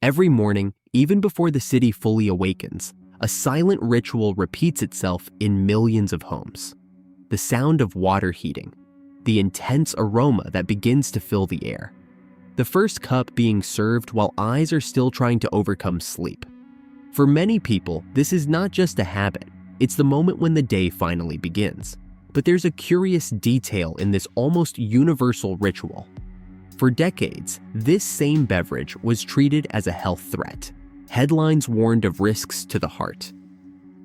Every morning, even before the city fully awakens, a silent ritual repeats itself in millions of homes. The sound of water heating, the intense aroma that begins to fill the air, the first cup being served while eyes are still trying to overcome sleep. For many people, this is not just a habit, it's the moment when the day finally begins. But there's a curious detail in this almost universal ritual. For decades, this same beverage was treated as a health threat. Headlines warned of risks to the heart.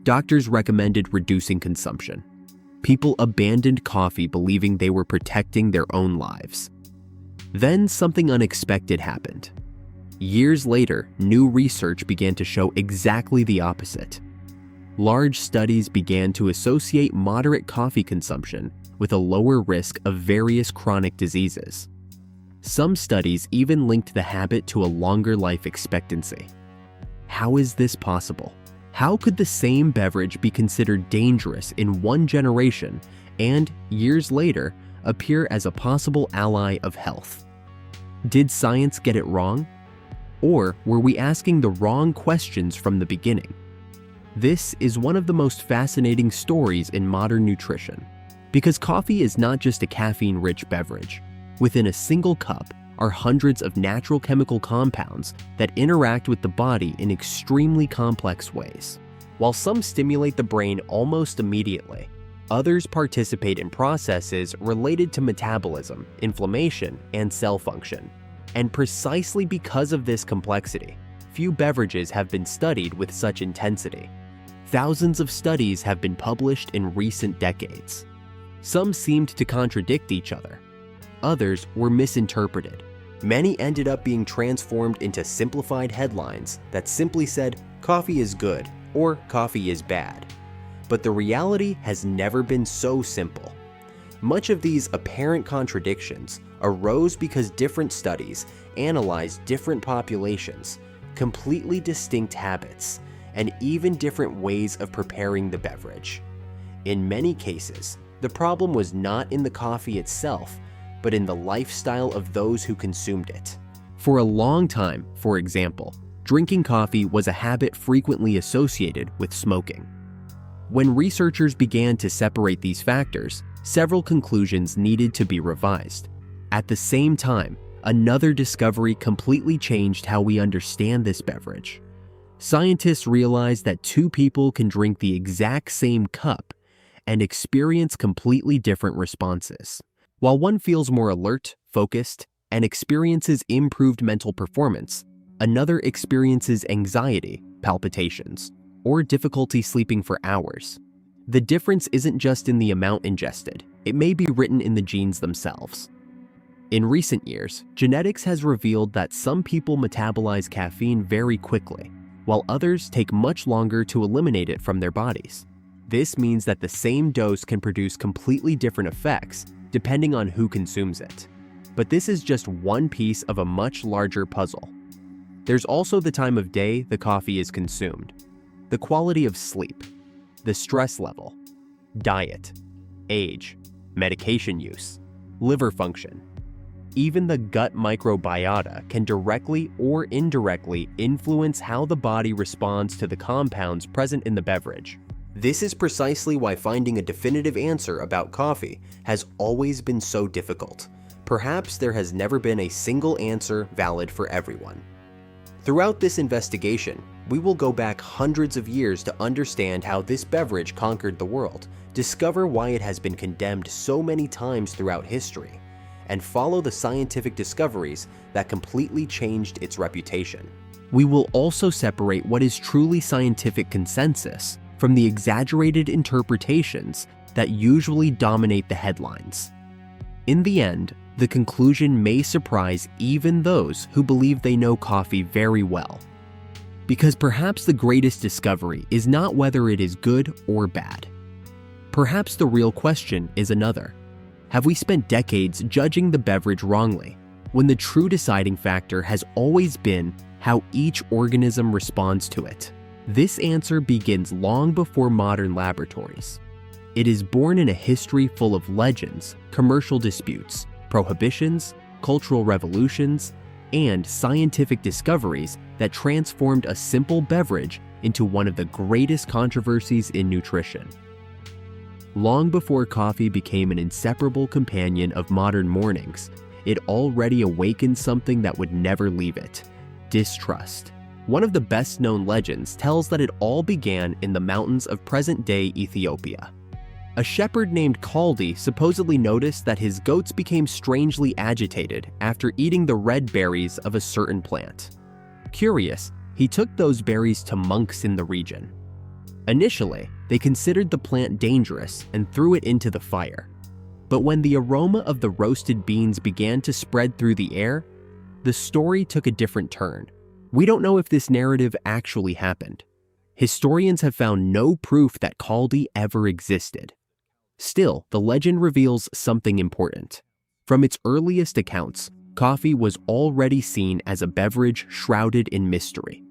Doctors recommended reducing consumption. People abandoned coffee believing they were protecting their own lives. Then something unexpected happened. Years later, new research began to show exactly the opposite. Large studies began to associate moderate coffee consumption with a lower risk of various chronic diseases. Some studies even linked the habit to a longer life expectancy. How is this possible? How could the same beverage be considered dangerous in one generation and, years later, appear as a possible ally of health? Did science get it wrong? Or were we asking the wrong questions from the beginning? This is one of the most fascinating stories in modern nutrition, because coffee is not just a caffeine-rich beverage. Within a single cup are hundreds of natural chemical compounds that interact with the body in extremely complex ways. While some stimulate the brain almost immediately, others participate in processes related to metabolism, inflammation, and cell function. And precisely because of this complexity, few beverages have been studied with such intensity. Thousands of studies have been published in recent decades. Some seemed to contradict each other. Others were misinterpreted. Many ended up being transformed into simplified headlines that simply said, "Coffee is good" or "Coffee is bad." But the reality has never been so simple. Much of these apparent contradictions arose because different studies analyzed different populations, completely distinct habits, and even different ways of preparing the beverage. In many cases, the problem was not in the coffee itself, but in the lifestyle of those who consumed it. For a long time, for example, drinking coffee was a habit frequently associated with smoking. When researchers began to separate these factors, several conclusions needed to be revised. At the same time, another discovery completely changed how we understand this beverage. Scientists realized that two people can drink the exact same cup and experience completely different responses. While one feels more alert, focused, and experiences improved mental performance, another experiences anxiety, palpitations, or difficulty sleeping for hours. The difference isn't just in the amount ingested, it may be written in the genes themselves. In recent years, genetics has revealed that some people metabolize caffeine very quickly, while others take much longer to eliminate it from their bodies. This means that the same dose can produce completely different effects depending on who consumes it. But this is just one piece of a much larger puzzle. There's also the time of day the coffee is consumed, the quality of sleep, the stress level, diet, age, medication use, liver function. Even the gut microbiota can directly or indirectly influence how the body responds to the compounds present in the beverage. This is precisely why finding a definitive answer about coffee has always been so difficult. Perhaps there has never been a single answer valid for everyone. Throughout this investigation, we will go back hundreds of years to understand how this beverage conquered the world, discover why it has been condemned so many times throughout history, and follow the scientific discoveries that completely changed its reputation. We will also separate what is truly scientific consensus from the exaggerated interpretations that usually dominate the headlines. In the end, the conclusion may surprise even those who believe they know coffee very well. Because perhaps the greatest discovery is not whether it is good or bad. Perhaps the real question is another. Have we spent decades judging the beverage wrongly, when the true deciding factor has always been how each organism responds to it? This answer begins long before modern laboratories. It is born in a history full of legends, commercial disputes, prohibitions, cultural revolutions, and scientific discoveries that transformed a simple beverage into one of the greatest controversies in nutrition. Long before coffee became an inseparable companion of modern mornings, it already awakened something that would never leave it: distrust. One of the best-known legends tells that it all began in the mountains of present-day Ethiopia. A shepherd named Kaldi supposedly noticed that his goats became strangely agitated after eating the red berries of a certain plant. Curious, he took those berries to monks in the region. Initially, they considered the plant dangerous and threw it into the fire. But when the aroma of the roasted beans began to spread through the air, the story took a different turn. We don't know if this narrative actually happened. Historians have found no proof that Kaldi ever existed. Still, the legend reveals something important. From its earliest accounts, coffee was already seen as a beverage shrouded in mystery.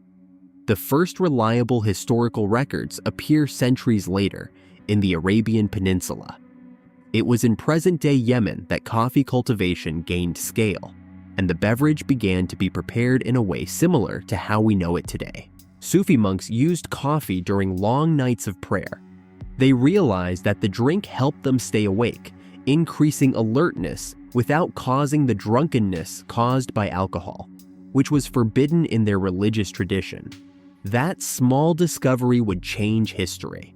The first reliable historical records appear centuries later in the Arabian Peninsula. It was in present-day Yemen that coffee cultivation gained scale, and the beverage began to be prepared in a way similar to how we know it today. Sufi monks used coffee during long nights of prayer. They realized that the drink helped them stay awake, increasing alertness without causing the drunkenness caused by alcohol, which was forbidden in their religious tradition. That small discovery would change history.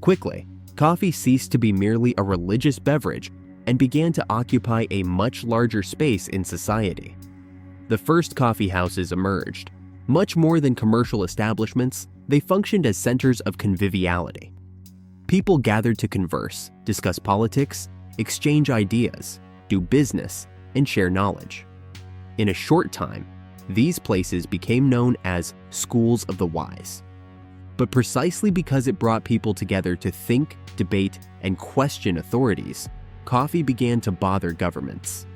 Quickly, coffee ceased to be merely a religious beverage and began to occupy a much larger space in society. The first coffee houses emerged. Much more than commercial establishments, they functioned as centers of conviviality. People gathered to converse, discuss politics, exchange ideas, do business, and share knowledge. In a short time, these places became known as schools of the wise. But precisely because it brought people together to think, debate, and question authorities, coffee began to bother governments.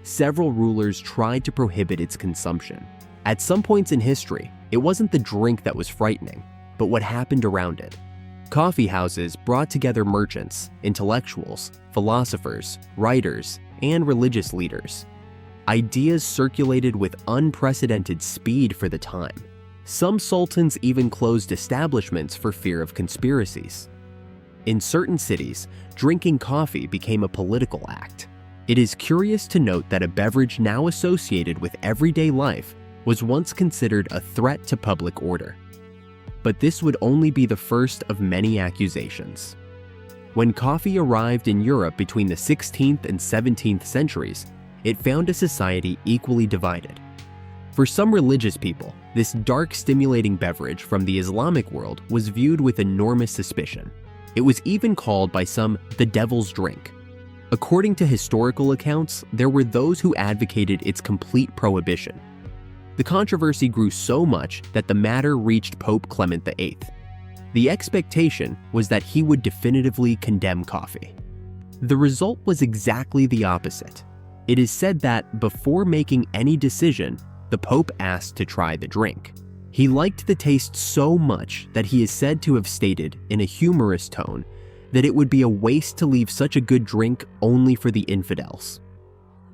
Several rulers tried to prohibit its consumption. At some points in history, it wasn't the drink that was frightening, but what happened around it. Coffee houses brought together merchants, intellectuals, philosophers, writers, and religious leaders. Ideas circulated with unprecedented speed for the time. Some sultans even closed establishments for fear of conspiracies. In certain cities, drinking coffee became a political act. It is curious to note that a beverage now associated with everyday life was once considered a threat to public order. But this would only be the first of many accusations. When coffee arrived in Europe between the 16th and 17th centuries, it found a society equally divided. For some religious people, this dark, stimulating beverage from the Islamic world was viewed with enormous suspicion. It was even called by some the devil's drink. According to historical accounts, there were those who advocated its complete prohibition. The controversy grew so much that the matter reached Pope Clement VIII. The expectation was that he would definitively condemn coffee. The result was exactly the opposite. It is said that before making any decision, the Pope asked to try the drink. He liked the taste so much that he is said to have stated, in a humorous tone, that it would be a waste to leave such a good drink only for the infidels.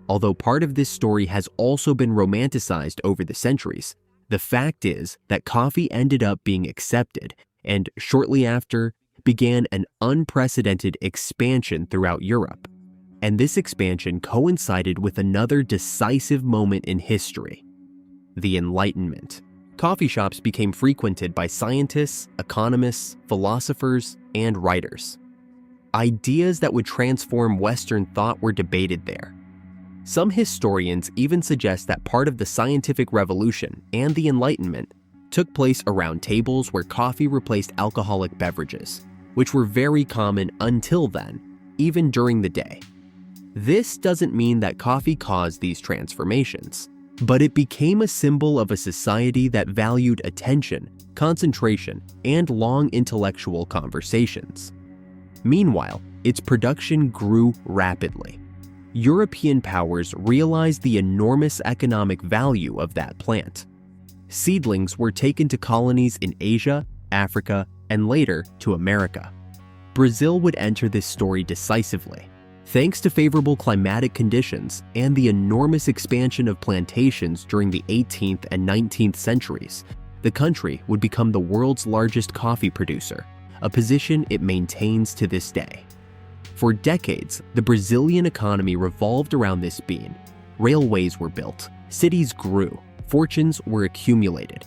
Although part of this story has also been romanticized over the centuries, the fact is that coffee ended up being accepted and, shortly after, began an unprecedented expansion throughout Europe. And this expansion coincided with another decisive moment in history: the Enlightenment. Coffee shops became frequented by scientists, economists, philosophers, and writers. Ideas that would transform Western thought were debated there. Some historians even suggest that part of the scientific revolution and the Enlightenment took place around tables where coffee replaced alcoholic beverages, which were very common until then, even during the day. This doesn't mean that coffee caused these transformations, but it became a symbol of a society that valued attention, concentration, and long intellectual conversations. Meanwhile, its production grew rapidly. European powers realized the enormous economic value of that plant. Seedlings were taken to colonies in Asia, Africa, and later to America. Brazil would enter this story decisively. Thanks to favorable climatic conditions and the enormous expansion of plantations during the 18th and 19th centuries, the country would become the world's largest coffee producer, a position it maintains to this day. For decades, the Brazilian economy revolved around this bean. Railways were built, cities grew, fortunes were accumulated.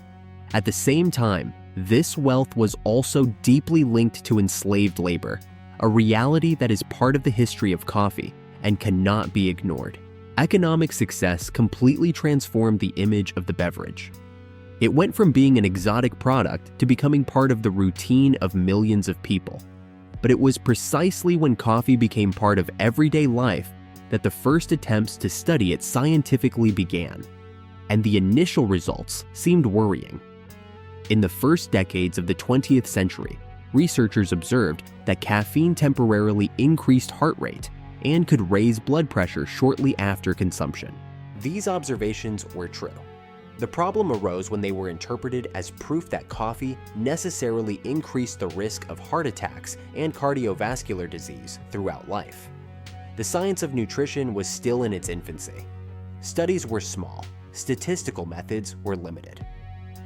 At the same time, this wealth was also deeply linked to enslaved labor, a reality that is part of the history of coffee and cannot be ignored. Economic success completely transformed the image of the beverage. It went from being an exotic product to becoming part of the routine of millions of people. But it was precisely when coffee became part of everyday life that the first attempts to study it scientifically began, and the initial results seemed worrying. In the first decades of the 20th century, researchers observed that caffeine temporarily increased heart rate and could raise blood pressure shortly after consumption. These observations were true. The problem arose when they were interpreted as proof that coffee necessarily increased the risk of heart attacks and cardiovascular disease throughout life. The science of nutrition was still in its infancy. Studies were small, statistical methods were limited.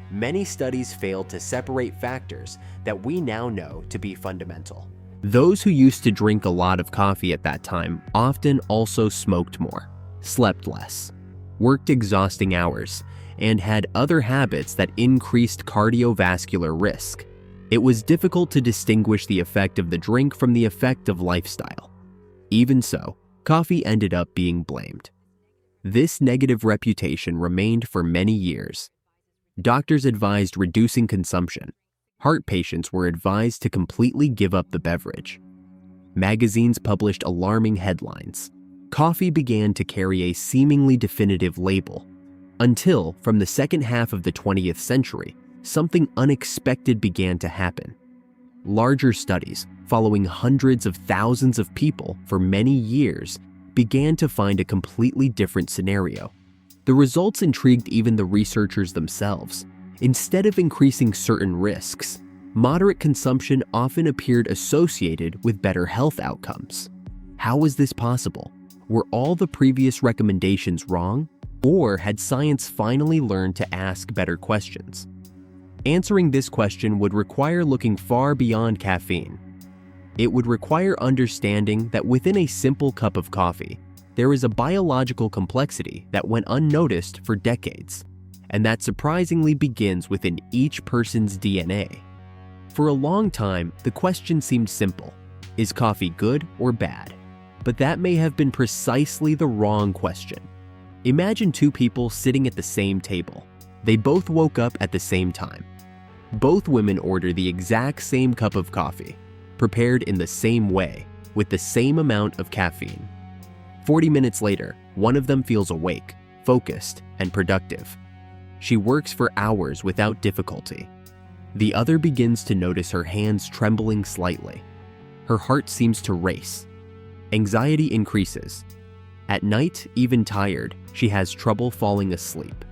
Many studies failed to separate factors that we now know to be fundamental. Those who used to drink a lot of coffee at that time often also smoked more, slept less, worked exhausting hours, and had other habits that increased cardiovascular risk. It was difficult to distinguish the effect of the drink from the effect of lifestyle. Even so, coffee ended up being blamed. This negative reputation remained for many years. Doctors advised reducing consumption. Heart patients were advised to completely give up the beverage. Magazines published alarming headlines. Coffee began to carry a seemingly definitive label, until, from the second half of the 20th century, something unexpected began to happen. Larger studies, following hundreds of thousands of people for many years, began to find a completely different scenario. The results intrigued even the researchers themselves. Instead of increasing certain risks, moderate consumption often appeared associated with better health outcomes. How was this possible? Were all the previous recommendations wrong? Or had science finally learned to ask better questions? Answering this question would require looking far beyond caffeine. It would require understanding that within a simple cup of coffee, there is a biological complexity that went unnoticed for decades, and that surprisingly begins within each person's DNA. For a long time, the question seemed simple: is coffee good or bad? But that may have been precisely the wrong question. Imagine two people sitting at the same table. They both woke up at the same time. Both women order the exact same cup of coffee, prepared in the same way, with the same amount of caffeine. 40 minutes later, one of them feels awake, focused, and productive. She works for hours without difficulty. The other begins to notice her hands trembling slightly. Her heart seems to race. Anxiety increases. At night, even tired, she has trouble falling asleep.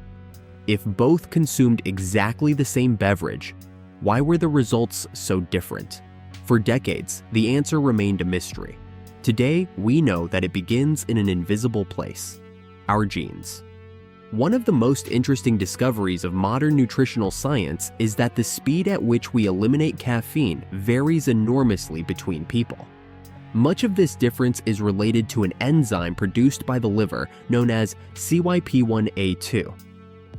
If both consumed exactly the same beverage, why were the results so different? For decades, the answer remained a mystery. Today, we know that it begins in an invisible place: our genes. One of the most interesting discoveries of modern nutritional science is that the speed at which we eliminate caffeine varies enormously between people. Much of this difference is related to an enzyme produced by the liver known as CYP1A2.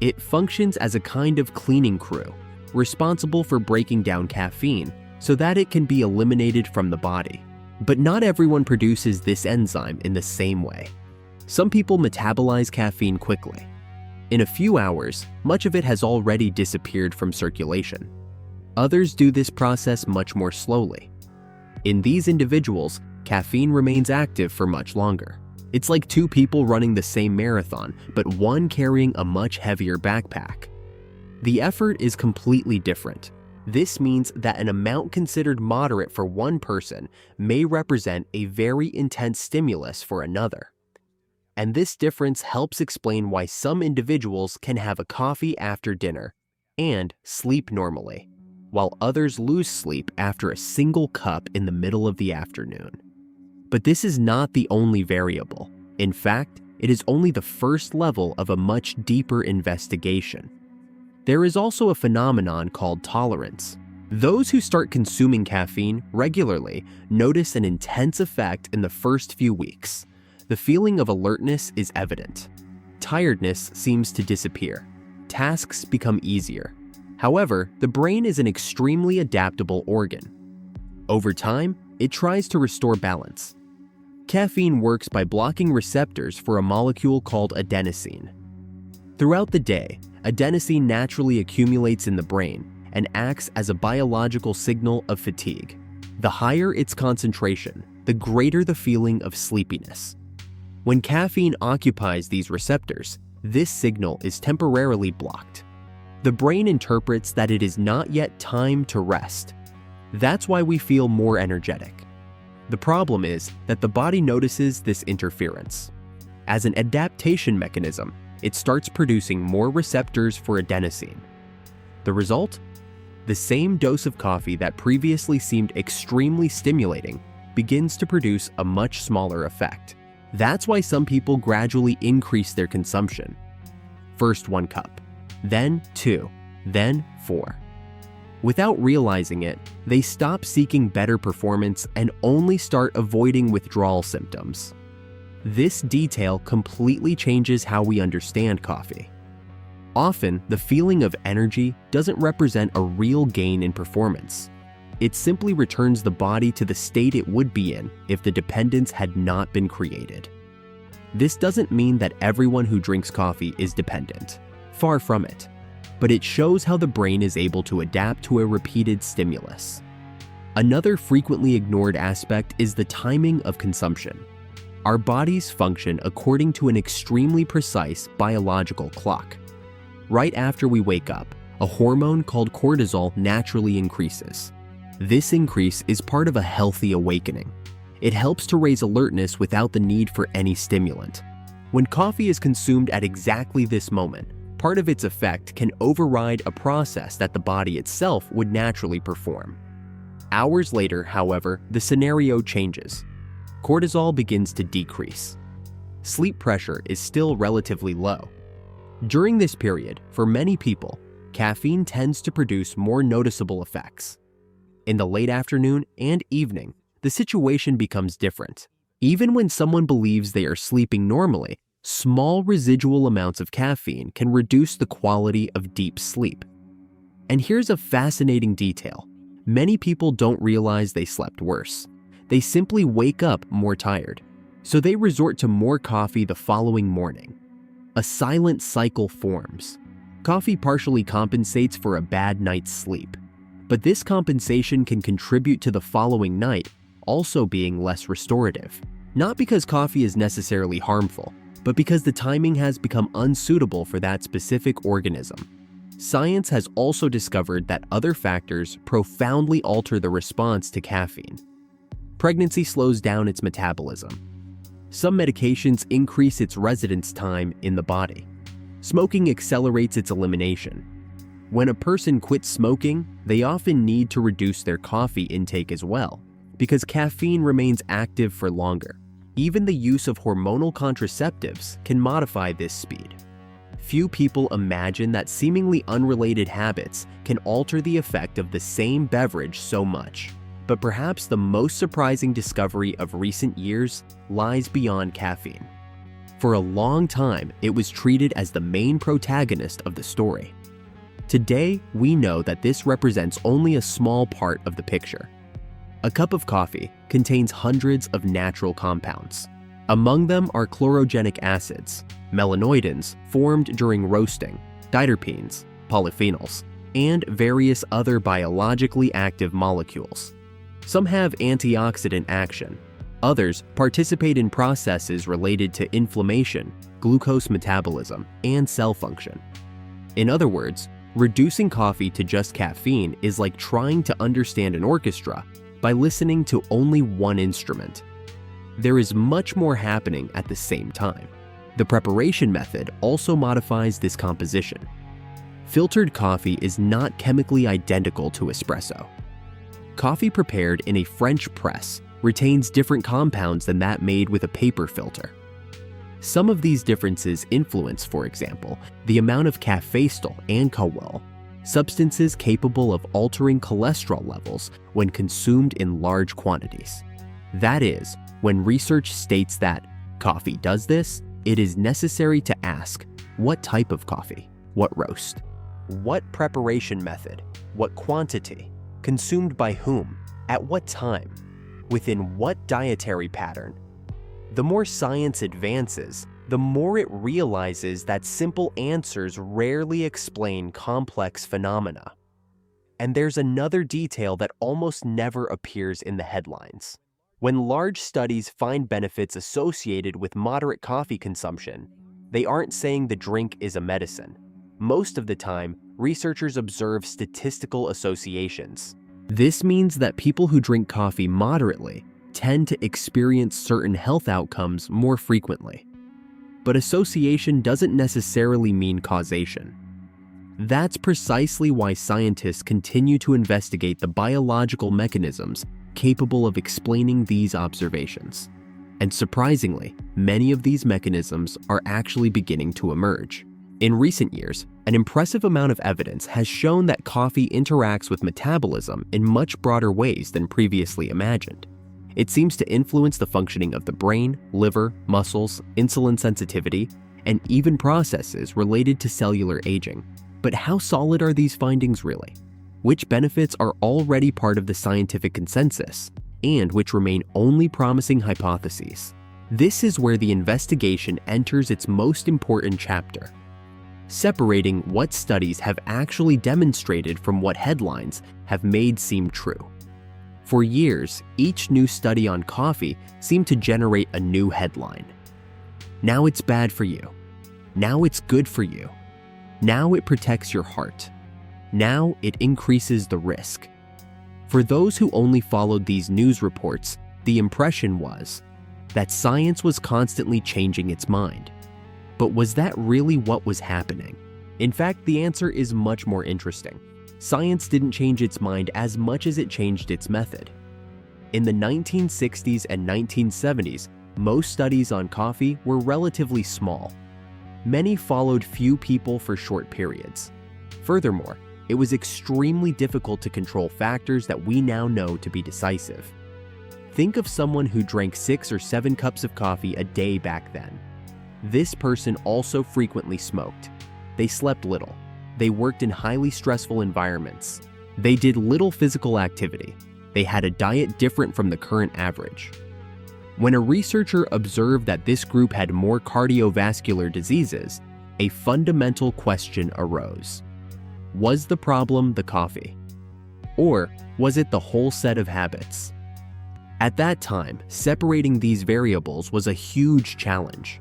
It functions as a kind of cleaning crew, responsible for breaking down caffeine so that it can be eliminated from the body. But not everyone produces this enzyme in the same way. Some people metabolize caffeine quickly. In a few hours, much of it has already disappeared from circulation. Others do this process much more slowly. In these individuals, caffeine remains active for much longer. It's like two people running the same marathon, but one carrying a much heavier backpack. The effort is completely different. This means that an amount considered moderate for one person may represent a very intense stimulus for another. And this difference helps explain why some individuals can have a coffee after dinner and sleep normally, while others lose sleep after a single cup in the middle of the afternoon. But this is not the only variable. In fact, it is only the first level of a much deeper investigation. There is also a phenomenon called tolerance. Those who start consuming caffeine regularly notice an intense effect in the first few weeks. The feeling of alertness is evident. Tiredness seems to disappear. Tasks become easier. However, the brain is an extremely adaptable organ. Over time, it tries to restore balance. Caffeine works by blocking receptors for a molecule called adenosine. Throughout the day, adenosine naturally accumulates in the brain and acts as a biological signal of fatigue. The higher its concentration, the greater the feeling of sleepiness. When caffeine occupies these receptors, this signal is temporarily blocked. The brain interprets that it is not yet time to rest. That's why we feel more energetic. The problem is that the body notices this interference. As an adaptation mechanism, it starts producing more receptors for adenosine. The result? The same dose of coffee that previously seemed extremely stimulating begins to produce a much smaller effect. That's why some people gradually increase their consumption. First 1 cup, then 2, then 4. Without realizing it, they stop seeking better performance and only start avoiding withdrawal symptoms. This detail completely changes how we understand coffee. Often, the feeling of energy doesn't represent a real gain in performance. It simply returns the body to the state it would be in if the dependence had not been created. This doesn't mean that everyone who drinks coffee is dependent. Far from it. But it shows how the brain is able to adapt to a repeated stimulus. Another frequently ignored aspect is the timing of consumption. Our bodies function according to an extremely precise biological clock. Right after we wake up, a hormone called cortisol naturally increases. This increase is part of a healthy awakening. It helps to raise alertness without the need for any stimulant. When coffee is consumed at exactly this moment, part of its effect can override a process that the body itself would naturally perform. Hours later, however, the scenario changes. Cortisol begins to decrease. Sleep pressure is still relatively low. During this period, for many people, caffeine tends to produce more noticeable effects. In the late afternoon and evening, the situation becomes different. Even when someone believes they are sleeping normally, small residual amounts of caffeine can reduce the quality of deep sleep. And here's a fascinating detail. Many people don't realize they slept worse. They simply wake up more tired. So they resort to more coffee the following morning. A silent cycle forms. Coffee partially compensates for a bad night's sleep. But this compensation can contribute to the following night also being less restorative. Not because coffee is necessarily harmful, but because the timing has become unsuitable for that specific organism. Science has also discovered that other factors profoundly alter the response to caffeine. Pregnancy slows down its metabolism. Some medications increase its residence time in the body. Smoking accelerates its elimination. When a person quits smoking, they often need to reduce their coffee intake as well, because caffeine remains active for longer. Even the use of hormonal contraceptives can modify this speed. Few people imagine that seemingly unrelated habits can alter the effect of the same beverage so much. But perhaps the most surprising discovery of recent years lies beyond caffeine. For a long time, it was treated as the main protagonist of the story. Today, we know that this represents only a small part of the picture. A cup of coffee contains hundreds of natural compounds. Among them are chlorogenic acids, melanoidins formed during roasting, diterpenes, polyphenols, and various other biologically active molecules. Some have antioxidant action. Others participate in processes related to inflammation, glucose metabolism, and cell function. In other words, reducing coffee to just caffeine is like trying to understand an orchestra by listening to only one instrument. There is much more happening at the same time. The preparation method also modifies this composition. Filtered coffee is not chemically identical to espresso. Coffee prepared in a French press retains different compounds than that made with a paper filter. Some of these differences influence, for example, the amount of caffeine and kawil, substances capable of altering cholesterol levels when consumed in large quantities. That is, when research states that coffee does this, it is necessary to ask what type of coffee, what roast, what preparation method, what quantity, consumed by whom, at what time, within what dietary pattern. The more science advances, the more it realizes that simple answers rarely explain complex phenomena. And there's another detail that almost never appears in the headlines. When large studies find benefits associated with moderate coffee consumption, they aren't saying the drink is a medicine. Most of the time, researchers observe statistical associations. This means that people who drink coffee moderately tend to experience certain health outcomes more frequently. But association doesn't necessarily mean causation. That's precisely why scientists continue to investigate the biological mechanisms capable of explaining these observations. And surprisingly, many of these mechanisms are actually beginning to emerge. In recent years, an impressive amount of evidence has shown that coffee interacts with metabolism in much broader ways than previously imagined. It seems to influence the functioning of the brain, liver, muscles, insulin sensitivity, and even processes related to cellular aging. But how solid are these findings really? Which benefits are already part of the scientific consensus, and which remain only promising hypotheses? This is where the investigation enters its most important chapter, separating what studies have actually demonstrated from what headlines have made seem true. For years, each new study on coffee seemed to generate a new headline. Now it's bad for you. Now it's good for you. Now it protects your heart. Now it increases the risk. For those who only followed these news reports, the impression was that science was constantly changing its mind. But was that really what was happening? In fact, the answer is much more interesting. Science didn't change its mind as much as it changed its method. In the 1960s and 1970s, most studies on coffee were relatively small. Many followed few people for short periods. Furthermore, it was extremely difficult to control factors that we now know to be decisive. Think of someone who drank 6 or 7 cups of coffee a day back then. This person also frequently smoked. They slept little. They worked in highly stressful environments. They did little physical activity. They had a diet different from the current average. When a researcher observed that this group had more cardiovascular diseases, a fundamental question arose. Was the problem the coffee? Or was it the whole set of habits? At that time, separating these variables was a huge challenge.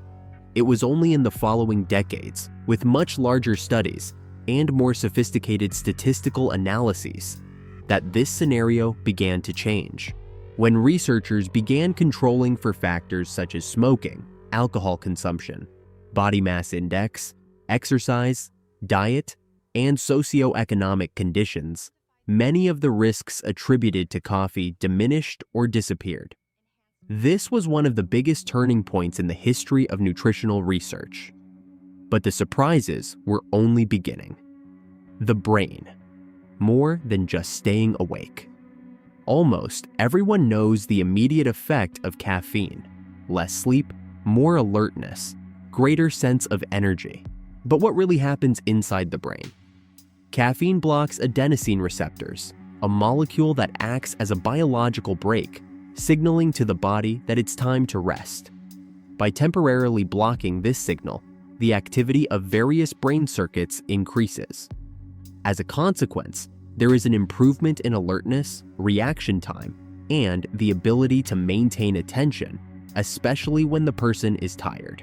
It was only in the following decades, with much larger studies and more sophisticated statistical analyses, that this scenario began to change. When researchers began controlling for factors such as smoking, alcohol consumption, body mass index, exercise, diet, and socioeconomic conditions, many of the risks attributed to coffee diminished or disappeared. This was one of the biggest turning points in the history of nutritional research. But the surprises were only beginning. The brain, more than just staying awake. Almost everyone knows the immediate effect of caffeine: less sleep, more alertness, greater sense of energy. But what really happens inside the brain? Caffeine blocks adenosine receptors, a molecule that acts as a biological brake, signaling to the body that it's time to rest. By temporarily blocking this signal, the activity of various brain circuits increases. As a consequence, there is an improvement in alertness, reaction time, and the ability to maintain attention, especially when the person is tired.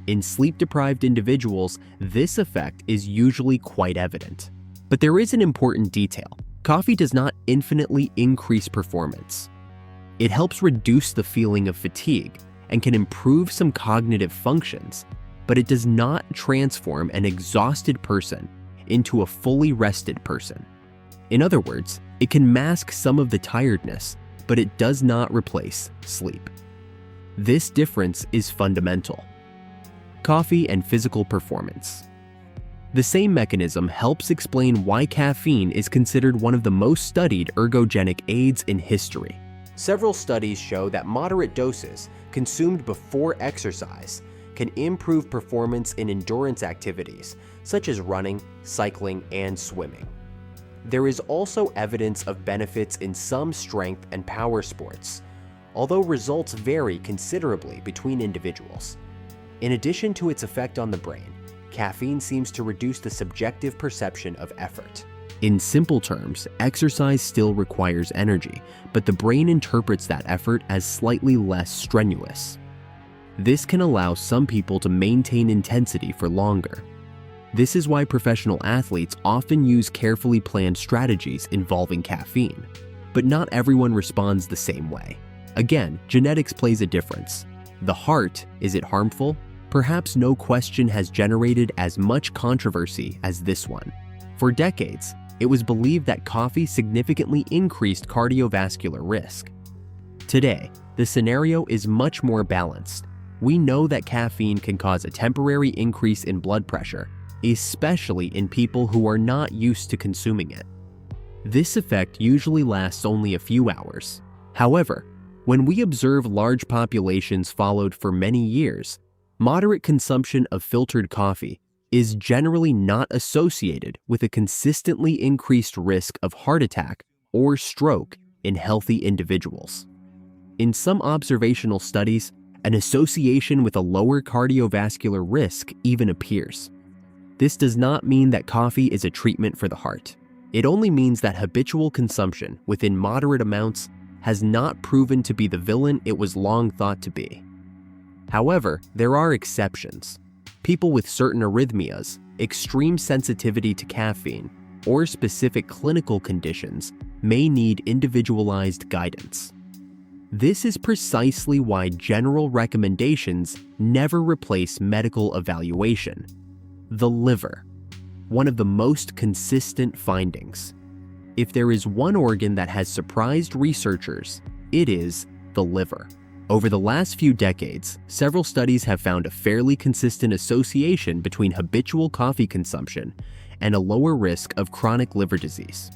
In sleep-deprived individuals, this effect is usually quite evident. But there is an important detail. Coffee does not infinitely increase performance. It helps reduce the feeling of fatigue and can improve some cognitive functions, but it does not transform an exhausted person into a fully rested person. In other words, it can mask some of the tiredness, but it does not replace sleep. This difference is fundamental. Coffee and physical performance. The same mechanism helps explain why caffeine is considered one of the most studied ergogenic aids in history. Several studies show that moderate doses, consumed before exercise, can improve performance in endurance activities such as running, cycling, and swimming. There is also evidence of benefits in some strength and power sports, although results vary considerably between individuals. In addition to its effect on the brain, caffeine seems to reduce the subjective perception of effort. In simple terms, exercise still requires energy, but the brain interprets that effort as slightly less strenuous. This can allow some people to maintain intensity for longer. This is why professional athletes often use carefully planned strategies involving caffeine. But not everyone responds the same way. Again, genetics plays a difference. The heart, is it harmful? Perhaps no question has generated as much controversy as this one. For decades, it was believed that coffee significantly increased cardiovascular risk. Today, the scenario is much more balanced. We know that caffeine can cause a temporary increase in blood pressure, especially in people who are not used to consuming it. This effect usually lasts only a few hours. However, when we observe large populations followed for many years, moderate consumption of filtered coffee is generally not associated with a consistently increased risk of heart attack or stroke in healthy individuals. In some observational studies, an association with a lower cardiovascular risk even appears. This does not mean that coffee is a treatment for the heart. It only means that habitual consumption within moderate amounts has not proven to be the villain it was long thought to be. However, there are exceptions. People with certain arrhythmias, extreme sensitivity to caffeine, or specific clinical conditions may need individualized guidance. This is precisely why general recommendations never replace medical evaluation. The liver, one of the most consistent findings. If there is one organ that has surprised researchers, it is the liver. Over the last few decades, several studies have found a fairly consistent association between habitual coffee consumption and a lower risk of chronic liver disease.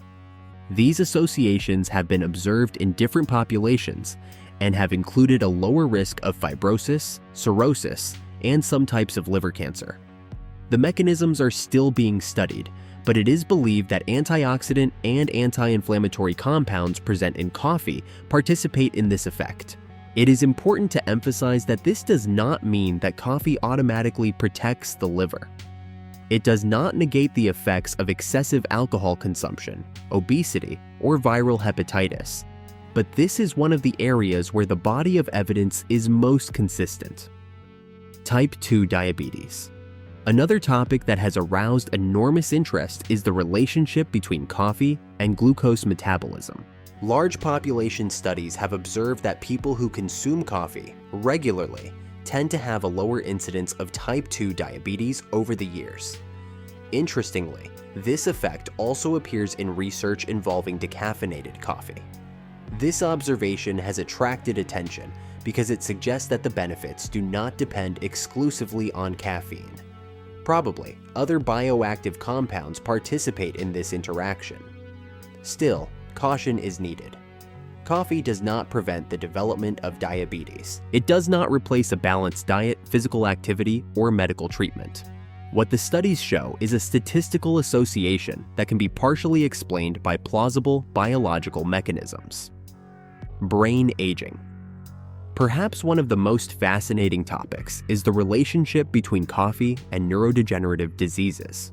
These associations have been observed in different populations and have included a lower risk of fibrosis, cirrhosis, and some types of liver cancer. The mechanisms are still being studied, but it is believed that antioxidant and anti-inflammatory compounds present in coffee participate in this effect. It is important to emphasize that this does not mean that coffee automatically protects the liver. It does not negate the effects of excessive alcohol consumption, obesity, or viral hepatitis, but this is one of the areas where the body of evidence is most consistent. Type 2 diabetes. Another topic that has aroused enormous interest is the relationship between coffee and glucose metabolism. Large population studies have observed that people who consume coffee regularly tend to have a lower incidence of type 2 diabetes over the years. Interestingly, this effect also appears in research involving decaffeinated coffee. This observation has attracted attention because it suggests that the benefits do not depend exclusively on caffeine. Probably, other bioactive compounds participate in this interaction. Still, caution is needed. Coffee does not prevent the development of diabetes. It does not replace a balanced diet, physical activity, or medical treatment. What the studies show is a statistical association that can be partially explained by plausible biological mechanisms. Brain aging. Perhaps one of the most fascinating topics is the relationship between coffee and neurodegenerative diseases.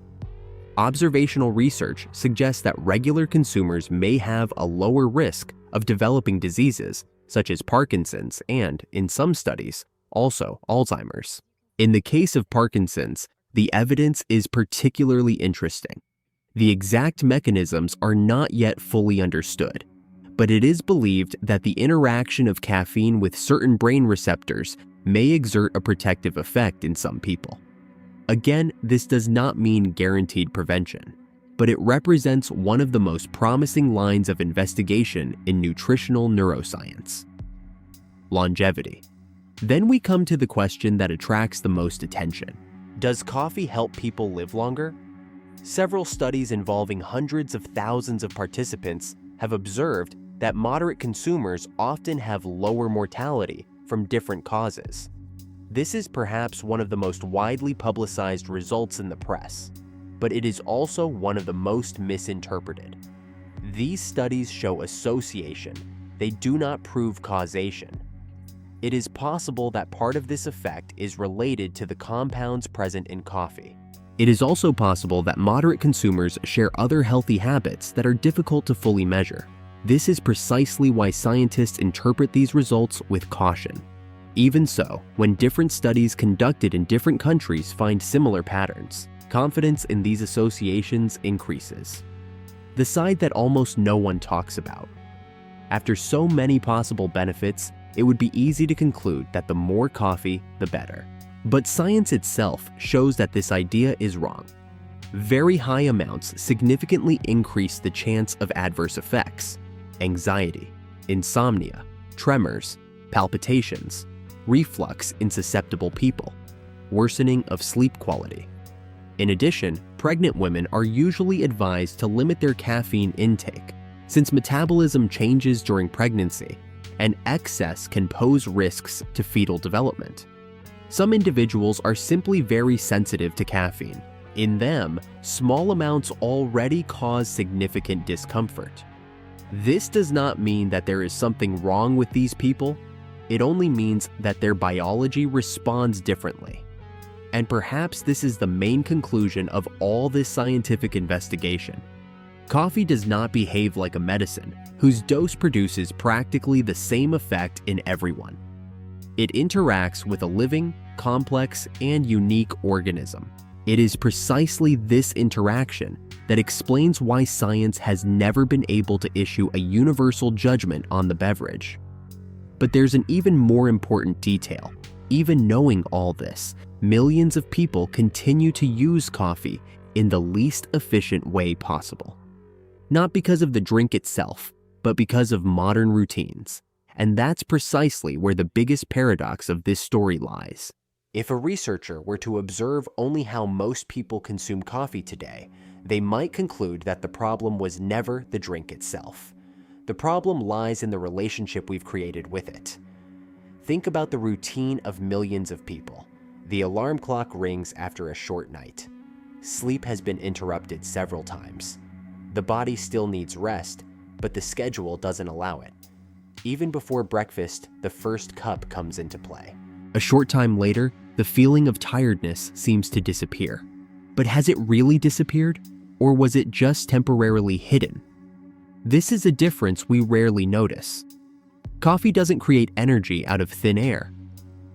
Observational research suggests that regular consumers may have a lower risk of developing diseases such as Parkinson's and, in some studies, also Alzheimer's. In the case of Parkinson's, the evidence is particularly interesting. The exact mechanisms are not yet fully understood, but it is believed that the interaction of caffeine with certain brain receptors may exert a protective effect in some people. Again, this does not mean guaranteed prevention. but it represents one of the most promising lines of investigation in nutritional neuroscience: longevity. Then we come to the question that attracts the most attention. Does coffee help people live longer? Several studies involving hundreds of thousands of participants have observed that moderate consumers often have lower mortality from different causes. This is perhaps one of the most widely publicized results in the press, but it is also one of the most misinterpreted. These studies show association. They do not prove causation. It is possible that part of this effect is related to the compounds present in coffee. It is also possible that moderate consumers share other healthy habits that are difficult to fully measure. This is precisely why scientists interpret these results with caution. Even so, when different studies conducted in different countries find similar patterns, confidence in these associations increases. The side that almost no one talks about. After so many possible benefits, it would be easy to conclude that the more coffee, the better. But science itself shows that this idea is wrong. Very high amounts significantly increase the chance of adverse effects: anxiety, insomnia, tremors, palpitations, reflux in susceptible people, worsening of sleep quality. In addition, pregnant women are usually advised to limit their caffeine intake, since metabolism changes during pregnancy, and excess can pose risks to fetal development. Some individuals are simply very sensitive to caffeine. In them, small amounts already cause significant discomfort. This does not mean that there is something wrong with these people. It only means that their biology responds differently. And perhaps this is the main conclusion of all this scientific investigation. Coffee does not behave like a medicine whose dose produces practically the same effect in everyone. It interacts with a living, complex, and unique organism. It is precisely this interaction that explains why science has never been able to issue a universal judgment on the beverage. But there's an even more important detail. Even knowing all this, millions of people continue to use coffee in the least efficient way possible. Not because of the drink itself, but because of modern routines. And that's precisely where the biggest paradox of this story lies. If a researcher were to observe only how most people consume coffee today, they might conclude that the problem was never the drink itself. The problem lies in the relationship we've created with it. Think about the routine of millions of people. The alarm clock rings after a short night. Sleep has been interrupted several times. The body still needs rest, but the schedule doesn't allow it. Even before breakfast, the first cup comes into play. A short time later, the feeling of tiredness seems to disappear. But has it really disappeared? Or was it just temporarily hidden? This is a difference we rarely notice. Coffee doesn't create energy out of thin air.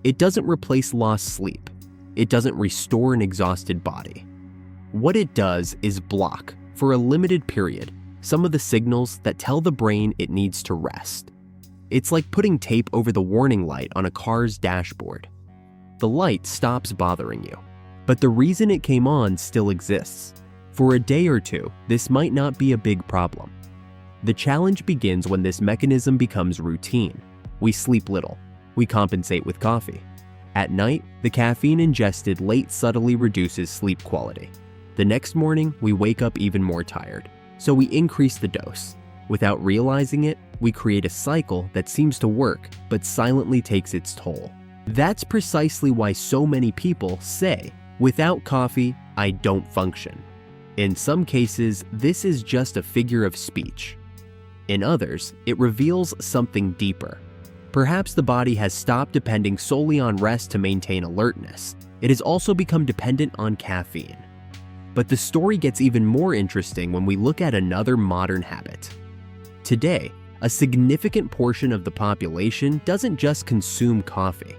It doesn't replace lost sleep. It doesn't restore an exhausted body. What it does is block, for a limited period, some of the signals that tell the brain it needs to rest. It's like putting tape over the warning light on a car's dashboard. The light stops bothering you, but the reason it came on still exists. For a day or two, this might not be a big problem. The challenge begins when this mechanism becomes routine. We sleep little. We compensate with coffee. At night, the caffeine ingested late subtly reduces sleep quality. The next morning, we wake up even more tired, so we increase the dose. Without realizing it, we create a cycle that seems to work, but silently takes its toll. That's precisely why so many people say, "Without coffee, I don't function." In some cases, this is just a figure of speech. In others, it reveals something deeper. Perhaps the body has stopped depending solely on rest to maintain alertness. It has also become dependent on caffeine. But the story gets even more interesting when we look at another modern habit. Today, a significant portion of the population doesn't just consume coffee.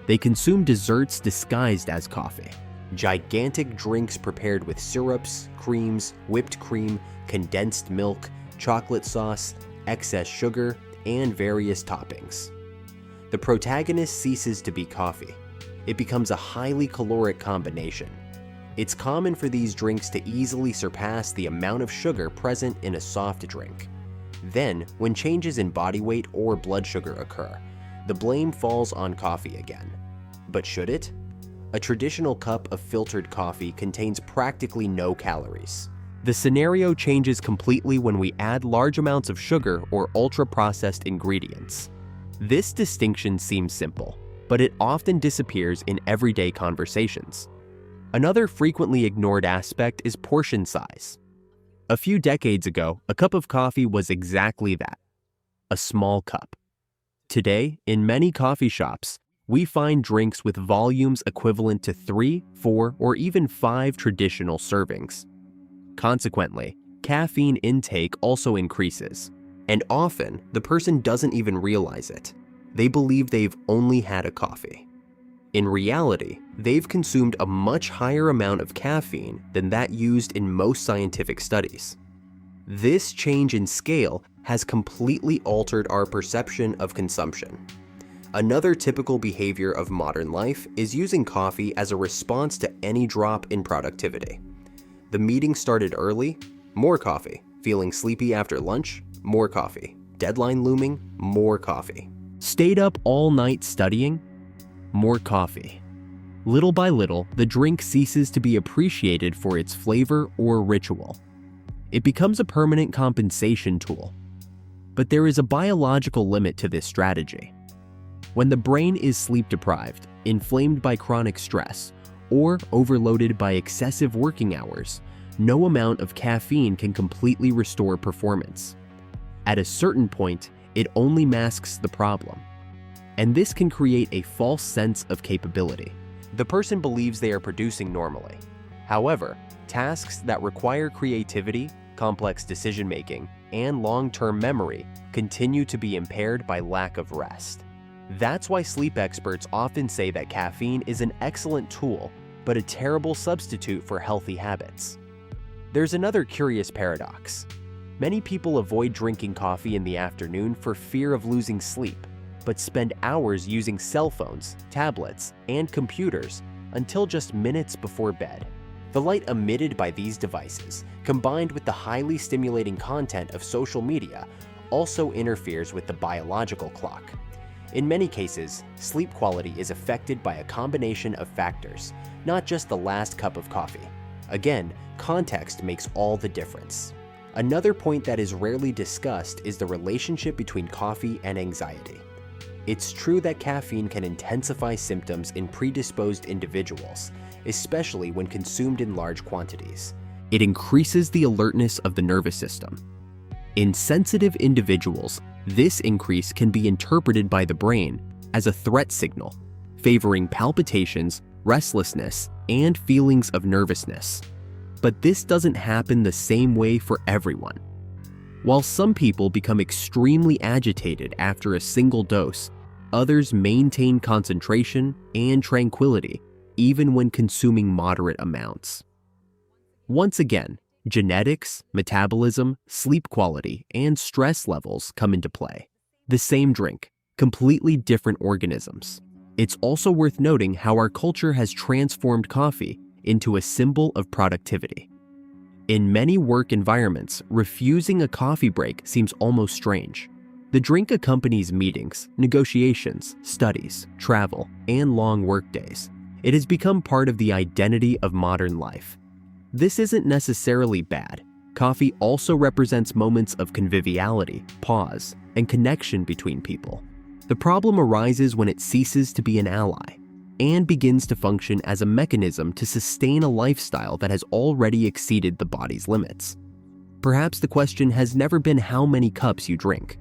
They consume desserts disguised as coffee. Gigantic drinks prepared with syrups, creams, whipped cream, condensed milk, chocolate sauce, excess sugar, and various toppings. The protagonist ceases to be coffee. It becomes a highly caloric combination. It's common for these drinks to easily surpass the amount of sugar present in a soft drink. Then, when changes in body weight or blood sugar occur, the blame falls on coffee again. But should it? A traditional cup of filtered coffee contains practically no calories. The scenario changes completely when we add large amounts of sugar or ultra-processed ingredients. This distinction seems simple, but it often disappears in everyday conversations. Another frequently ignored aspect is portion size. A few decades ago, a cup of coffee was exactly that, a small cup. Today, in many coffee shops, we find drinks with volumes equivalent to 3, 4, or even 5 traditional servings. Consequently, caffeine intake also increases, and often the person doesn't even realize it. They believe they've only had a coffee. In reality, they've consumed a much higher amount of caffeine than that used in most scientific studies. This change in scale has completely altered our perception of consumption. Another typical behavior of modern life is using coffee as a response to any drop in productivity. The meeting started early, more coffee. Feeling sleepy after lunch, more coffee. Deadline looming, more coffee. Stayed up all night studying, more coffee. Little by little, the drink ceases to be appreciated for its flavor or ritual. It becomes a permanent compensation tool. But there is a biological limit to this strategy. When the brain is sleep-deprived, inflamed by chronic stress, or overloaded by excessive working hours, no amount of caffeine can completely restore performance. At a certain point, it only masks the problem. And this can create a false sense of capability. The person believes they are producing normally. However, tasks that require creativity, complex decision-making, and long-term memory continue to be impaired by lack of rest. That's why sleep experts often say that caffeine is an excellent tool, but a terrible substitute for healthy habits. There's another curious paradox. Many people avoid drinking coffee in the afternoon for fear of losing sleep, but spend hours using cell phones, tablets, and computers until just minutes before bed. The light emitted by these devices, combined with the highly stimulating content of social media, also interferes with the biological clock. In many cases, sleep quality is affected by a combination of factors, not just the last cup of coffee. Again, context makes all the difference. Another point that is rarely discussed is the relationship between coffee and anxiety. It's true that caffeine can intensify symptoms in predisposed individuals, especially when consumed in large quantities. It increases the alertness of the nervous system. In sensitive individuals, this increase can be interpreted by the brain as a threat signal, favoring palpitations, restlessness, and feelings of nervousness. But this doesn't happen the same way for everyone. While some people become extremely agitated after a single dose, others maintain concentration and tranquility even when consuming moderate amounts. Once again, genetics, metabolism, sleep quality, and stress levels come into play. The same drink, completely different organisms. It's also worth noting how our culture has transformed coffee into a symbol of productivity. In many work environments, refusing a coffee break seems almost strange. The drink accompanies meetings, negotiations, studies, travel, and long workdays. It has become part of the identity of modern life. This isn't necessarily bad. Coffee also represents moments of conviviality, pause, and connection between people. The problem arises when it ceases to be an ally and begins to function as a mechanism to sustain a lifestyle that has already exceeded the body's limits. Perhaps the question has never been how many cups you drink.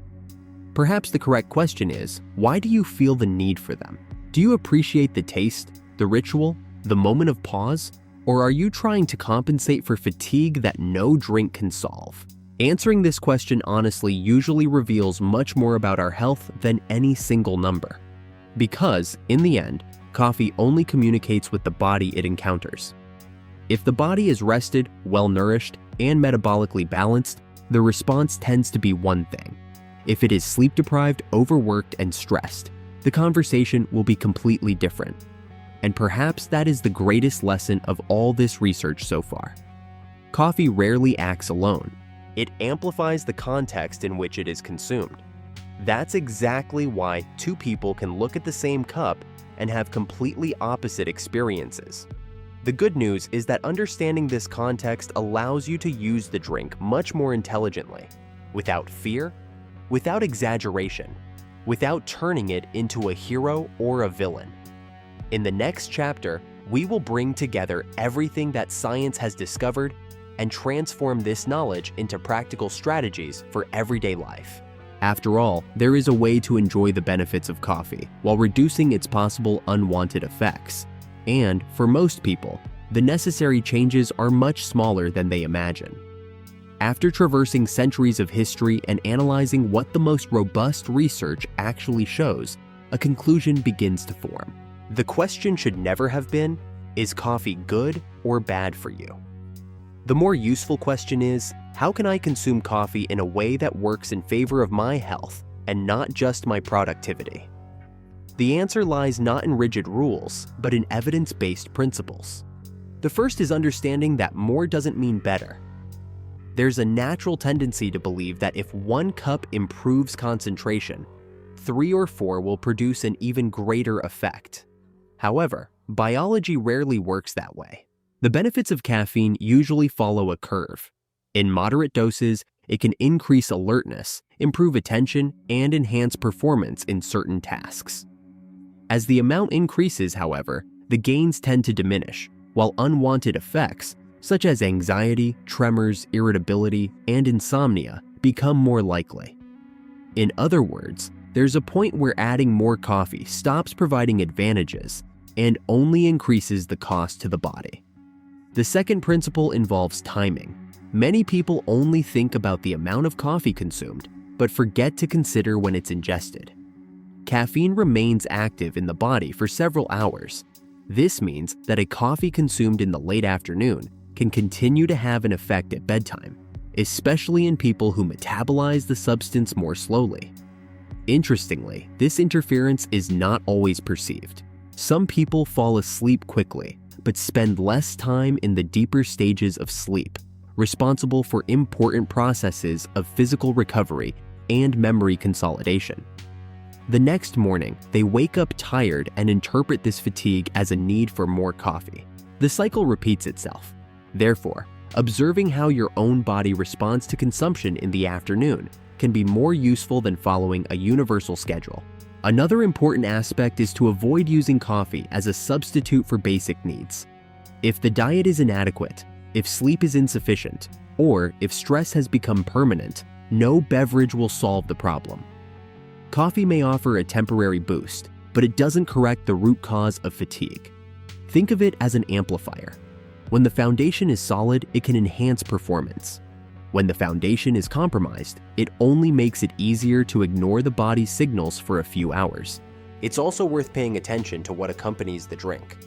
Perhaps the correct question is, why do you feel the need for them? Do you appreciate the taste, the ritual, the moment of pause? Or are you trying to compensate for fatigue that no drink can solve? Answering this question honestly usually reveals much more about our health than any single number. Because, in the end, coffee only communicates with the body it encounters. If the body is rested, well-nourished, and metabolically balanced, the response tends to be one thing. If it is sleep-deprived, overworked, and stressed, the conversation will be completely different. And perhaps that is the greatest lesson of all this research so far. Coffee rarely acts alone. It amplifies the context in which it is consumed. That's exactly why two people can look at the same cup and have completely opposite experiences. The good news is that understanding this context allows you to use the drink much more intelligently, without fear, without exaggeration, without turning it into a hero or a villain. In the next chapter, we will bring together everything that science has discovered and transform this knowledge into practical strategies for everyday life. After all, there is a way to enjoy the benefits of coffee while reducing its possible unwanted effects. And, for most people, the necessary changes are much smaller than they imagine. After traversing centuries of history and analyzing what the most robust research actually shows, a conclusion begins to form. The question should never have been, is coffee good or bad for you? The more useful question is, how can I consume coffee in a way that works in favor of my health and not just my productivity? The answer lies not in rigid rules, but in evidence-based principles. The first is understanding that more doesn't mean better. There's a natural tendency to believe that if 1 cup improves concentration, 3 or 4 will produce an even greater effect. However, biology rarely works that way. The benefits of caffeine usually follow a curve. In moderate doses, it can increase alertness, improve attention, and enhance performance in certain tasks. As the amount increases, however, the gains tend to diminish, while unwanted effects, such as anxiety, tremors, irritability, and insomnia, become more likely. In other words, there's a point where adding more coffee stops providing advantages and only increases the cost to the body. The second principle involves timing. Many people only think about the amount of coffee consumed, but forget to consider when it's ingested. Caffeine remains active in the body for several hours. This means that a coffee consumed in the late afternoon can continue to have an effect at bedtime, especially in people who metabolize the substance more slowly. Interestingly, this interference is not always perceived. Some people fall asleep quickly, but spend less time in the deeper stages of sleep, responsible for important processes of physical recovery and memory consolidation. The next morning, they wake up tired and interpret this fatigue as a need for more coffee. The cycle repeats itself. Therefore, observing how your own body responds to consumption in the afternoon can be more useful than following a universal schedule. Another important aspect is to avoid using coffee as a substitute for basic needs. If the diet is inadequate, if sleep is insufficient, or if stress has become permanent, no beverage will solve the problem. Coffee may offer a temporary boost, but it doesn't correct the root cause of fatigue. Think of it as an amplifier. When the foundation is solid, it can enhance performance. When the foundation is compromised, it only makes it easier to ignore the body's signals for a few hours. It's also worth paying attention to what accompanies the drink.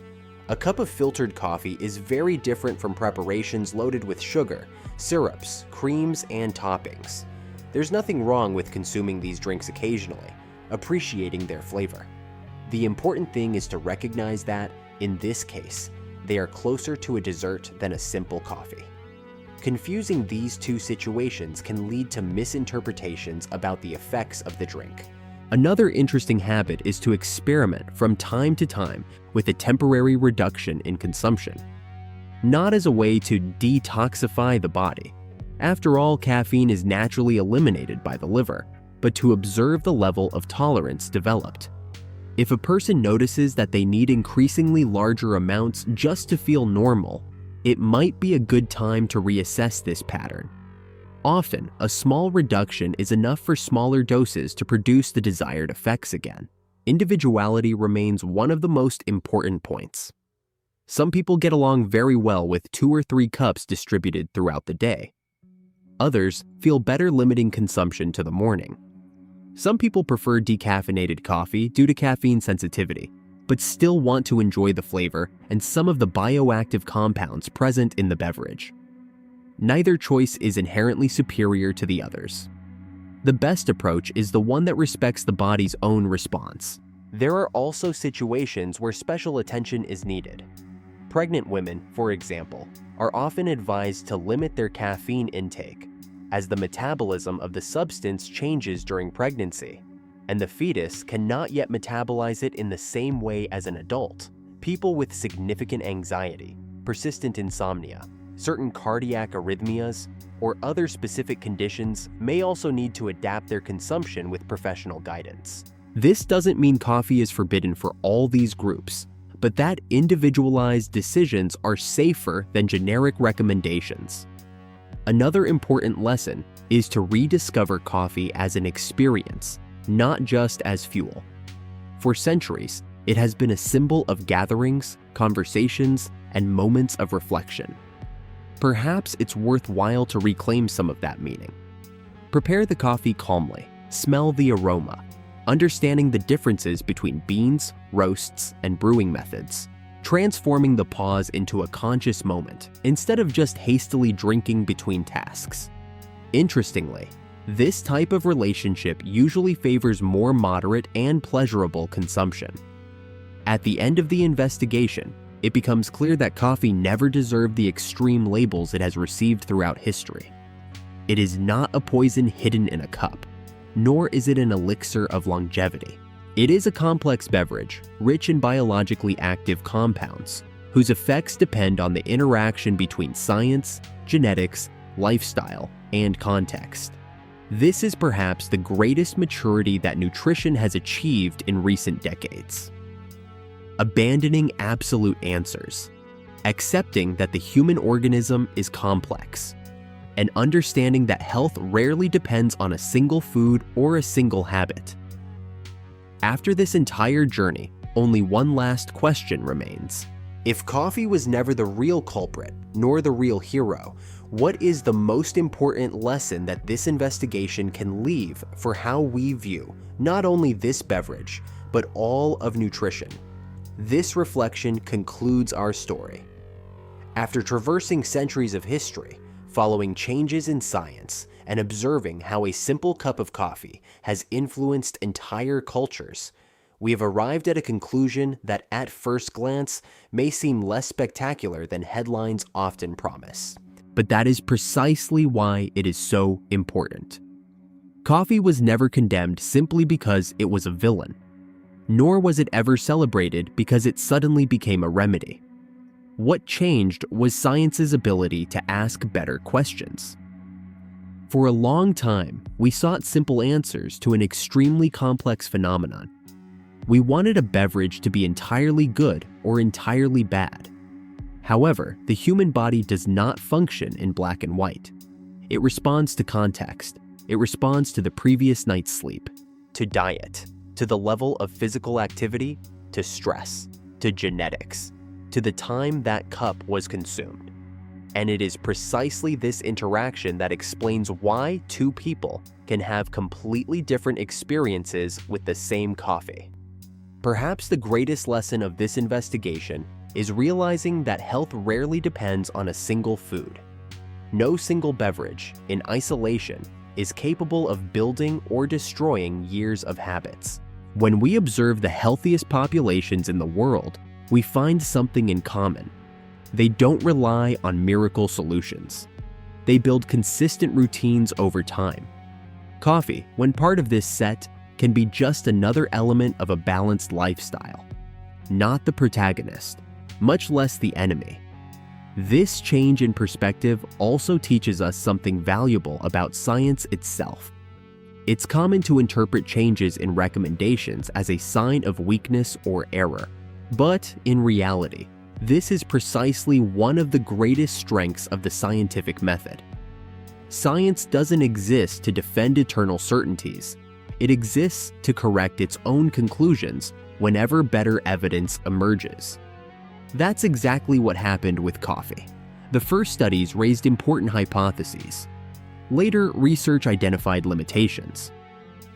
A cup of filtered coffee is very different from preparations loaded with sugar, syrups, creams, and toppings. There's nothing wrong with consuming these drinks occasionally, appreciating their flavor. The important thing is to recognize that, in this case, they are closer to a dessert than a simple coffee. Confusing these two situations can lead to misinterpretations about the effects of the drink. Another interesting habit is to experiment from time to time with a temporary reduction in consumption. Not as a way to detoxify the body. After all, caffeine is naturally eliminated by the liver, but to observe the level of tolerance developed. If a person notices that they need increasingly larger amounts just to feel normal, it might be a good time to reassess this pattern. Often, a small reduction is enough for smaller doses to produce the desired effects again. Individuality remains one of the most important points. Some people get along very well with 2 or 3 cups distributed throughout the day. Others feel better limiting consumption to the morning. Some people prefer decaffeinated coffee due to caffeine sensitivity, but still want to enjoy the flavor and some of the bioactive compounds present in the beverage. Neither choice is inherently superior to the others. The best approach is the one that respects the body's own response. There are also situations where special attention is needed. Pregnant women, for example, are often advised to limit their caffeine intake, as the metabolism of the substance changes during pregnancy, and the fetus cannot yet metabolize it in the same way as an adult. People with significant anxiety, persistent insomnia, certain cardiac arrhythmias, or other specific conditions may also need to adapt their consumption with professional guidance. This doesn't mean coffee is forbidden for all these groups, but that individualized decisions are safer than generic recommendations. Another important lesson is to rediscover coffee as an experience, not just as fuel. For centuries, it has been a symbol of gatherings, conversations, and moments of reflection. Perhaps it's worthwhile to reclaim some of that meaning. Prepare the coffee calmly, smell the aroma, understanding the differences between beans, roasts, and brewing methods, transforming the pause into a conscious moment instead of just hastily drinking between tasks. Interestingly, this type of relationship usually favors more moderate and pleasurable consumption. At the end of the investigation, it becomes clear that coffee never deserved the extreme labels it has received throughout history. It is not a poison hidden in a cup, nor is it an elixir of longevity. It is a complex beverage, rich in biologically active compounds, whose effects depend on the interaction between science, genetics, lifestyle, and context. This is perhaps the greatest maturity that nutrition has achieved in recent decades. Abandoning absolute answers, accepting that the human organism is complex, and understanding that health rarely depends on a single food or a single habit. After this entire journey, only one last question remains. If coffee was never the real culprit, nor the real hero, what is the most important lesson that this investigation can leave for how we view not only this beverage, but all of nutrition? This reflection concludes our story. After traversing centuries of history, following changes in science, and observing how a simple cup of coffee has influenced entire cultures, we have arrived at a conclusion that at first glance may seem less spectacular than headlines often promise. But that is precisely why it is so important. Coffee was never condemned simply because it was a villain, nor was it ever celebrated because it suddenly became a remedy. What changed was science's ability to ask better questions. For a long time, we sought simple answers to an extremely complex phenomenon. We wanted a beverage to be entirely good or entirely bad. However, the human body does not function in black and white. It responds to context. It responds to the previous night's sleep, to diet, to the level of physical activity, to stress, to genetics, to the time that cup was consumed. And it is precisely this interaction that explains why two people can have completely different experiences with the same coffee. Perhaps the greatest lesson of this investigation is realizing that health rarely depends on a single food. No single beverage, in isolation, is capable of building or destroying years of habits. When we observe the healthiest populations in the world, we find something in common. They don't rely on miracle solutions. They build consistent routines over time. Coffee, when part of this set, can be just another element of a balanced lifestyle, not the protagonist, much less the enemy. This change in perspective also teaches us something valuable about science itself. It's common to interpret changes in recommendations as a sign of weakness or error. But in reality, this is precisely one of the greatest strengths of the scientific method. Science doesn't exist to defend eternal certainties. It exists to correct its own conclusions whenever better evidence emerges. That's exactly what happened with coffee. The first studies raised important hypotheses. Later, research identified limitations.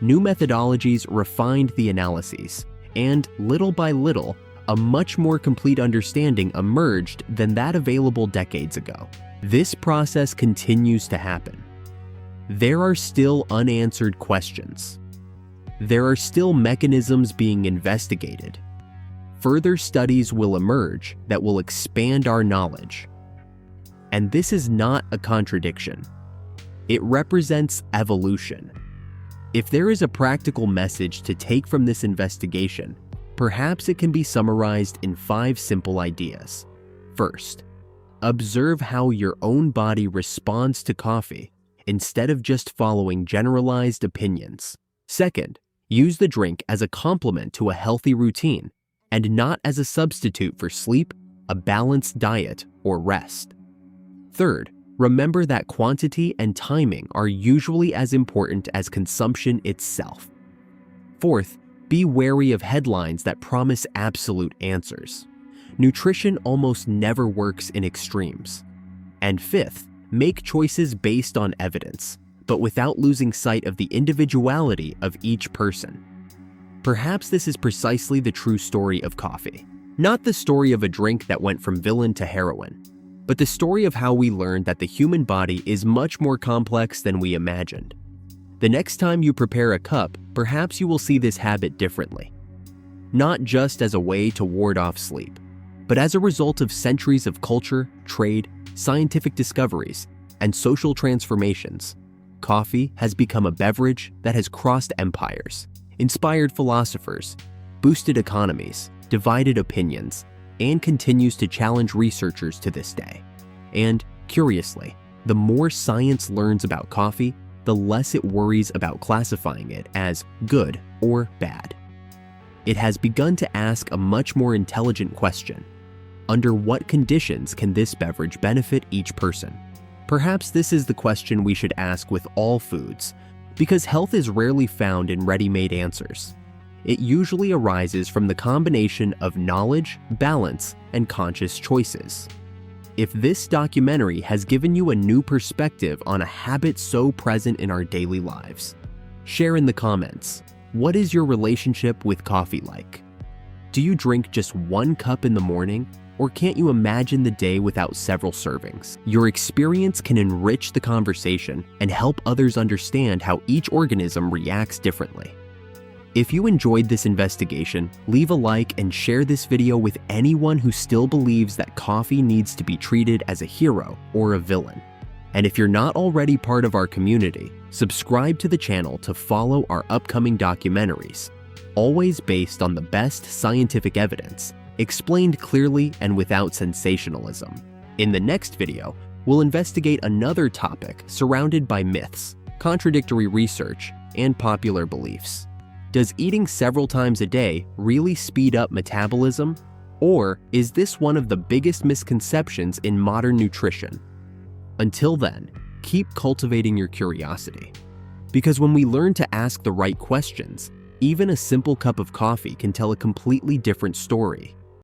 New methodologies refined the analyses, and little by little, a much more complete understanding emerged than that available decades ago. This process continues to happen. There are still unanswered questions. there are still mechanisms being investigated. Further studies will emerge that will expand our knowledge. And this is not a contradiction. It represents evolution. If there is a practical message to take from this investigation, perhaps it can be summarized in 5 simple ideas. First, observe how your own body responds to coffee instead of just following generalized opinions. Second, use the drink as a complement to a healthy routine and not as a substitute for sleep, a balanced diet, or rest. Third, remember that quantity and timing are usually as important as consumption itself. Fourth, be wary of headlines that promise absolute answers. Nutrition almost never works in extremes. And fifth, make choices based on evidence, but without losing sight of the individuality of each person. Perhaps this is precisely the true story of coffee. Not the story of a drink that went from villain to heroine, but the story of how we learned that the human body is much more complex than we imagined. The next time you prepare a cup, perhaps you will see this habit differently. Not just as a way to ward off sleep, but as a result of centuries of culture, trade, scientific discoveries, and social transformations. Coffee has become a beverage that has crossed empires, inspired philosophers, boosted economies, divided opinions, and continues to challenge researchers to this day. And, curiously, the more science learns about coffee, the less it worries about classifying it as good or bad. It has begun to ask a much more intelligent question. Under what conditions can this beverage benefit each person? Perhaps this is the question we should ask with all foods, because health is rarely found in ready-made answers. It usually arises from the combination of knowledge, balance, and conscious choices. If this documentary has given you a new perspective on a habit so present in our daily lives, share in the comments. What is your relationship with coffee like? Do you drink just 1 cup in the morning, or can't you imagine the day without several servings? Your experience can enrich the conversation and help others understand how each organism reacts differently. If you enjoyed this investigation, leave a like and share this video with anyone who still believes that coffee needs to be treated as a hero or a villain. And if you're not already part of our community, subscribe to the channel to follow our upcoming documentaries, always based on the best scientific evidence, explained clearly and without sensationalism. In the next video, we'll investigate another topic surrounded by myths, contradictory research, and popular beliefs. Does eating several times a day really speed up metabolism? Or is this one of the biggest misconceptions in modern nutrition? Until then, keep cultivating your curiosity. Because when we learn to ask the right questions, even a simple cup of coffee can tell a completely different story.